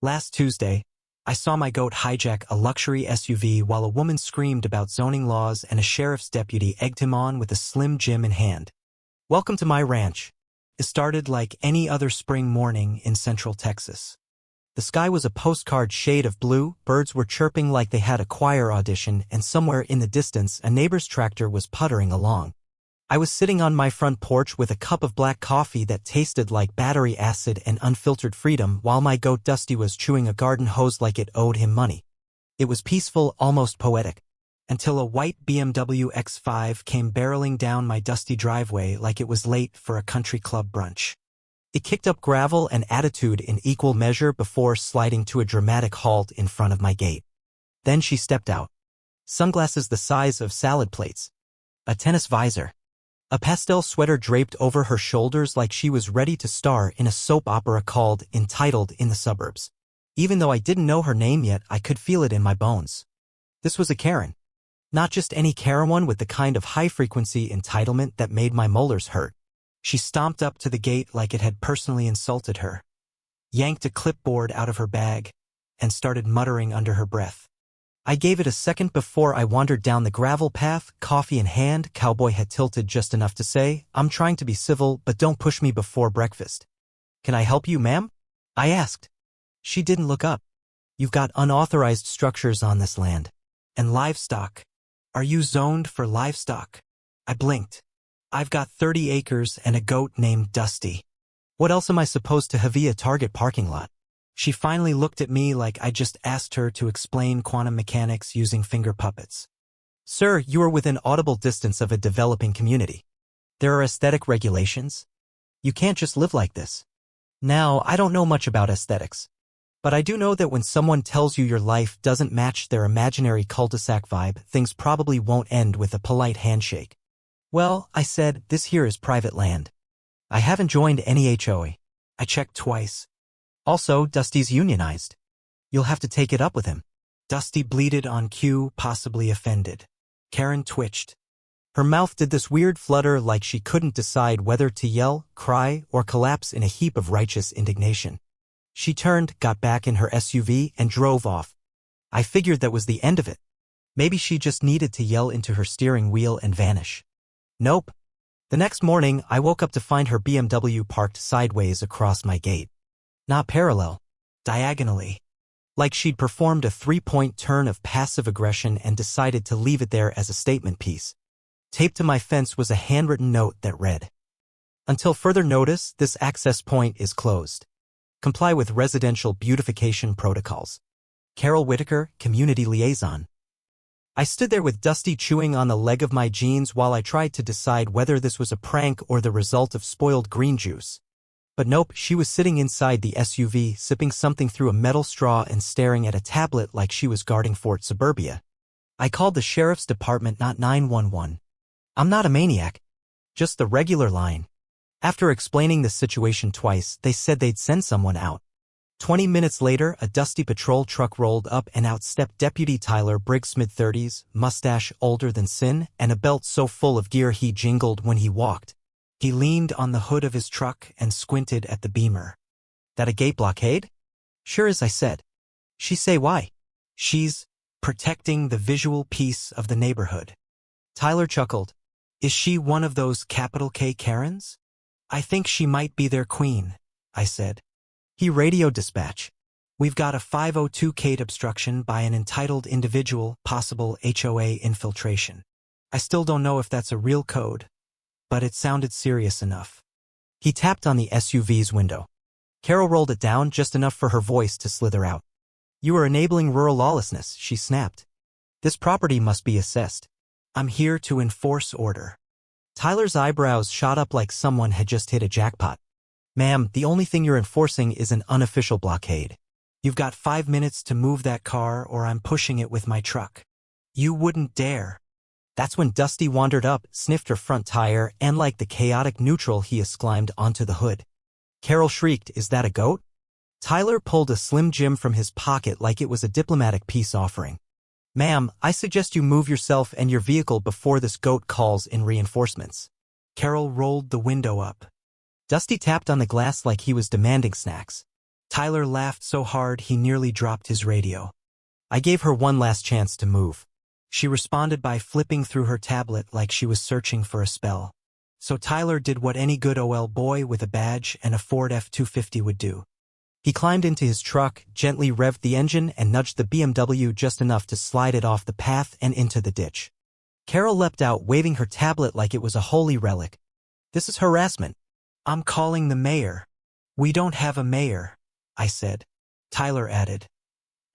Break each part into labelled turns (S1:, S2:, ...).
S1: Last Tuesday, I saw my goat hijack a luxury SUV while a woman screamed about zoning laws and a sheriff's deputy egged him on with a Slim Jim in hand. Welcome to my ranch. It started like any other spring morning in Central Texas. The sky was a postcard shade of blue, birds were chirping like they had a choir audition, and somewhere in the distance a neighbor's tractor was puttering along. I was sitting on my front porch with a cup of black coffee that tasted like battery acid and unfiltered freedom while my goat Dusty was chewing a garden hose like it owed him money. It was peaceful, almost poetic, until a white BMW X5 came barreling down my dusty driveway like it was late for a country club brunch. It kicked up gravel and attitude in equal measure before sliding to a dramatic halt in front of my gate. Then she stepped out. Sunglasses the size of salad plates. A tennis visor. A pastel sweater draped over her shoulders like she was ready to star in a soap opera called Entitled in the Suburbs. Even though I didn't know her name yet, I could feel it in my bones. This was a Karen. Not just any Karen, one with the kind of high-frequency entitlement that made my molars hurt. She stomped up to the gate like it had personally insulted her, yanked a clipboard out of her bag, and started muttering under her breath. I gave it a second before I wandered down the gravel path, coffee in hand. Cowboy had tilted just enough to say, "I'm trying to be civil, but don't push me before breakfast." "Can I help you, ma'am?" I asked. She didn't look up. "You've got unauthorized structures on this land. And livestock. Are you zoned for livestock?" I blinked. "I've got 30 acres and a goat named Dusty. What else am I supposed to have? A Target parking lot?" She finally looked at me like I just asked her to explain quantum mechanics using finger puppets. "Sir, you are within audible distance of a developing community. There are aesthetic regulations. You can't just live like this." Now, I don't know much about aesthetics, but I do know that when someone tells you your life doesn't match their imaginary cul-de-sac vibe, things probably won't end with a polite handshake. "Well," I said, "this here is private land. I haven't joined any HOA. I checked twice. Also, Dusty's unionized. You'll have to take it up with him." Dusty bleated on cue, possibly offended. Karen twitched. Her mouth did this weird flutter like she couldn't decide whether to yell, cry, or collapse in a heap of righteous indignation. She turned, got back in her SUV, and drove off. I figured that was the end of it. Maybe she just needed to yell into her steering wheel and vanish. Nope. The next morning, I woke up to find her BMW parked sideways across my gate. Not parallel. Diagonally. Like she'd performed a three-point turn of passive aggression and decided to leave it there as a statement piece. Taped to my fence was a handwritten note that read, "Until further notice, this access point is closed. Comply with residential beautification protocols. Carol Whitaker, Community Liaison." I stood there with Dusty chewing on the leg of my jeans while I tried to decide whether this was a prank or the result of spoiled green juice. But nope, she was sitting inside the SUV, sipping something through a metal straw and staring at a tablet like she was guarding Fort Suburbia. I called the sheriff's department, not 911. I'm not a maniac. Just the regular line. After explaining the situation twice, they said they'd send someone out. 20 minutes later, a dusty patrol truck rolled up and out stepped Deputy Tyler Briggs, mid-30s, mustache older than sin, and a belt so full of gear he jingled when he walked. He leaned on the hood of his truck and squinted at the Beamer. "That a gate blockade?" "Sure is," I said. "She say why?" "She's protecting the visual peace of the neighborhood." Tyler chuckled. "Is she one of those capital K Karens?" "I think she might be their queen," I said. He radioed dispatch. "We've got a 502 gate obstruction by an entitled individual, possible HOA infiltration. I still don't know if that's a real code, but it sounded serious enough." He tapped on the SUV's window. Carol rolled it down just enough for her voice to slither out. "You are enabling rural lawlessness," she snapped. "This property must be assessed. I'm here to enforce order." Tyler's eyebrows shot up like someone had just hit a jackpot. "Ma'am, the only thing you're enforcing is an unofficial blockade. You've got 5 minutes to move that car or I'm pushing it with my truck." "You wouldn't dare." That's when Dusty wandered up, sniffed her front tire, and like the chaotic neutral he climbed onto the hood. Carol shrieked, "Is that a goat?" Tyler pulled a Slim Jim from his pocket like it was a diplomatic peace offering. "Ma'am, I suggest you move yourself and your vehicle before this goat calls in reinforcements." Carol rolled the window up. Dusty tapped on the glass like he was demanding snacks. Tyler laughed so hard he nearly dropped his radio. I gave her one last chance to move. She responded by flipping through her tablet like she was searching for a spell. So Tyler did what any good OL boy with a badge and a Ford F-250 would do. He climbed into his truck, gently revved the engine, and nudged the BMW just enough to slide it off the path and into the ditch. Carol leapt out, waving her tablet like it was a holy relic. "This is harassment. I'm calling the mayor." "We don't have a mayor," I said. Tyler added.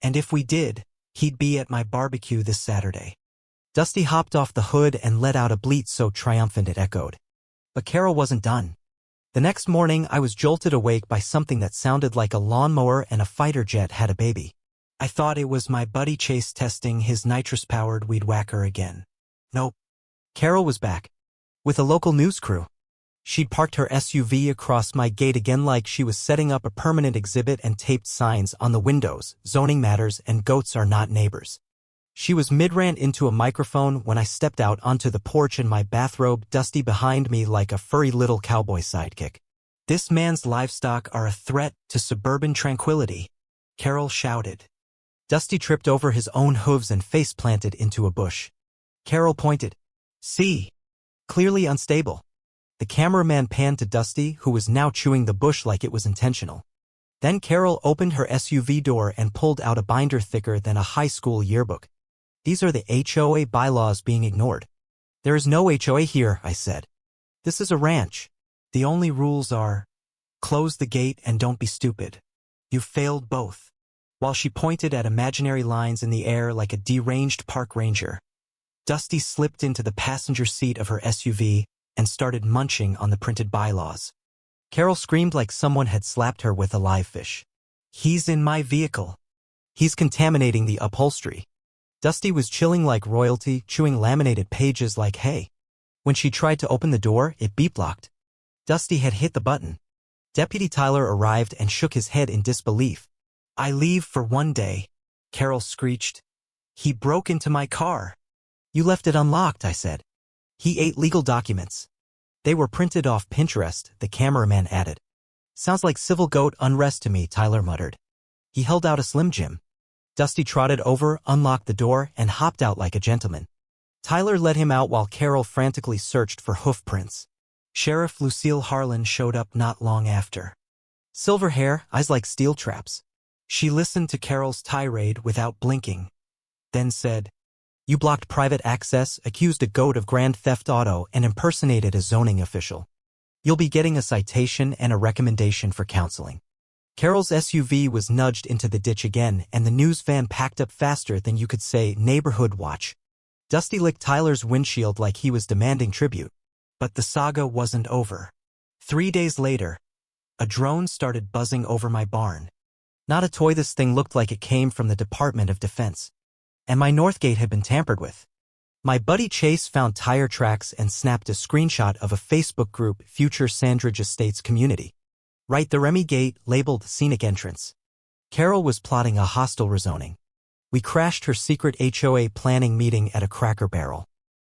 S1: "And if we did, he'd be at my barbecue this Saturday." Dusty hopped off the hood and let out a bleat so triumphant it echoed. But Carol wasn't done. The next morning, I was jolted awake by something that sounded like a lawnmower and a fighter jet had a baby. I thought it was my buddy Chase testing his nitrous-powered weed whacker again. Nope. Carol was back. With a local news crew. She'd parked her SUV across my gate again like she was setting up a permanent exhibit and taped signs on the windows, "Zoning matters and goats are not neighbors." She was mid-rant into a microphone when I stepped out onto the porch in my bathrobe, Dusty behind me like a furry little cowboy sidekick. "This man's livestock are a threat to suburban tranquility," Carol shouted. Dusty tripped over his own hooves and face-planted into a bush. Carol pointed. "See? Clearly unstable." The cameraman panned to Dusty, who was now chewing the bush like it was intentional. Then Carol opened her SUV door and pulled out a binder thicker than a high school yearbook. "These are the HOA bylaws being ignored." "There is no HOA here," I said. "This is a ranch. The only rules are, close the gate and don't be stupid. You failed both." While she pointed at imaginary lines in the air like a deranged park ranger, Dusty slipped into the passenger seat of her SUV and started munching on the printed bylaws. Carol screamed like someone had slapped her with a live fish. "He's in my vehicle. He's contaminating the upholstery." Dusty was chilling like royalty, chewing laminated pages like hay. When she tried to open the door, it beep-locked. Dusty had hit the button. Deputy Tyler arrived and shook his head in disbelief. "I leave for one day," Carol screeched. "He broke into my car." "You left it unlocked," I said. "He ate legal documents." "They were printed off Pinterest," the cameraman added. "Sounds like civil goat unrest to me," Tyler muttered. He held out a Slim Jim. Dusty trotted over, unlocked the door, and hopped out like a gentleman. Tyler let him out while Carol frantically searched for hoof prints. Sheriff Lucille Harlan showed up not long after. Silver hair, eyes like steel traps. She listened to Carol's tirade without blinking, then said, "You blocked private access, accused a goat of grand theft auto, and impersonated a zoning official. You'll be getting a citation and a recommendation for counseling." Carol's SUV was nudged into the ditch again, and the news van packed up faster than you could say neighborhood watch. Dusty licked Tyler's windshield like he was demanding tribute. But the saga wasn't over. 3 days later, a drone started buzzing over my barn. Not a toy, this thing looked like it came from the Department of Defense. And my north gate had been tampered with. My buddy Chase found tire tracks and snapped a screenshot of a Facebook group, Future Sandridge Estates Community. Right, the Remy Gate, labeled Scenic Entrance. Carol was plotting a hostile rezoning. We crashed her secret HOA planning meeting at a Cracker Barrel.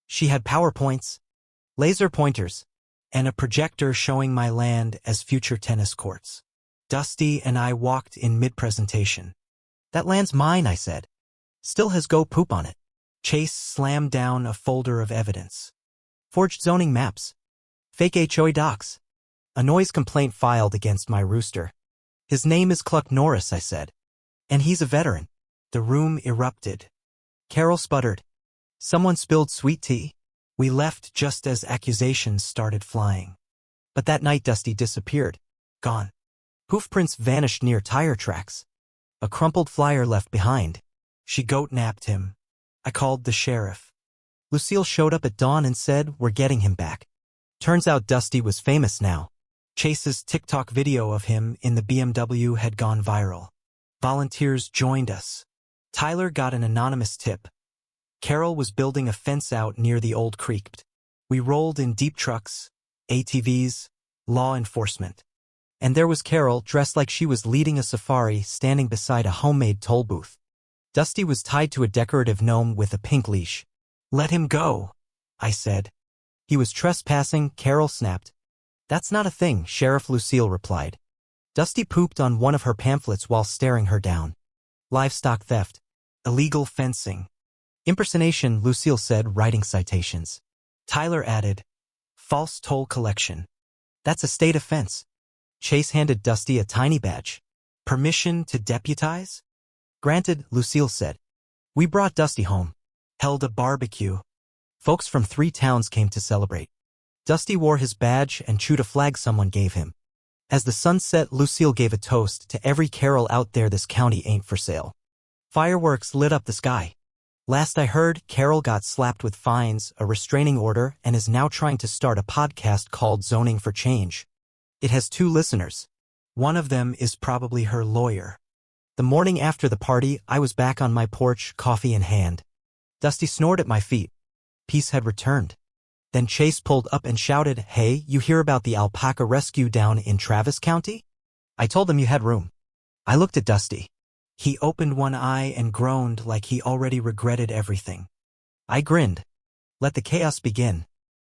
S1: She had PowerPoints, laser pointers, and a projector showing my land as future tennis courts. Dusty and I walked in mid-presentation. "That land's mine," I said. "Still has goat poop on it." Chase slammed down a folder of evidence. Forged zoning maps. Fake HOA docs. A noise complaint filed against my rooster. "His name is Cluck Norris," I said. "And he's a veteran." The room erupted. Carol sputtered. "Someone spilled sweet tea." We left just as accusations started flying. But that night Dusty disappeared. Gone. Hoof prints vanished near tire tracks. A crumpled flyer left behind. She goat-napped him. I called the sheriff. Lucille showed up at dawn and said, "We're getting him back." Turns out Dusty was famous now. Chase's TikTok video of him in the BMW had gone viral. Volunteers joined us. Tyler got an anonymous tip. Carol was building a fence out near the old creek. We rolled in deep trucks, ATVs, law enforcement. And there was Carol, dressed like she was leading a safari, standing beside a homemade toll booth. Dusty was tied to a decorative gnome with a pink leash. "Let him go," I said. "He was trespassing," Carol snapped. "That's not a thing," Sheriff Lucille replied. Dusty pooped on one of her pamphlets while staring her down. Livestock theft. Illegal fencing. Impersonation, Lucille said, writing citations. Tyler added, false toll collection. That's a state offense. Chase handed Dusty a tiny badge. Permission to deputize? Granted, Lucille said. We brought Dusty home. Held a barbecue. Folks from 3 towns came to celebrate. Dusty wore his badge and chewed a flag someone gave him. As the sun set, Lucille gave a toast to every Carol out there. This county ain't for sale. Fireworks lit up the sky. Last I heard, Carol got slapped with fines, a restraining order, and is now trying to start a podcast called Zoning for Change. It has 2 listeners. One of them is probably her lawyer. The morning after the party, I was back on my porch, coffee in hand. Dusty snored at my feet. Peace had returned. Then Chase pulled up and shouted, "Hey, you hear about the alpaca rescue down in Travis County?" I told him you had room. I looked at Dusty. He opened one eye and groaned like he already regretted everything. I grinned. Let the chaos begin.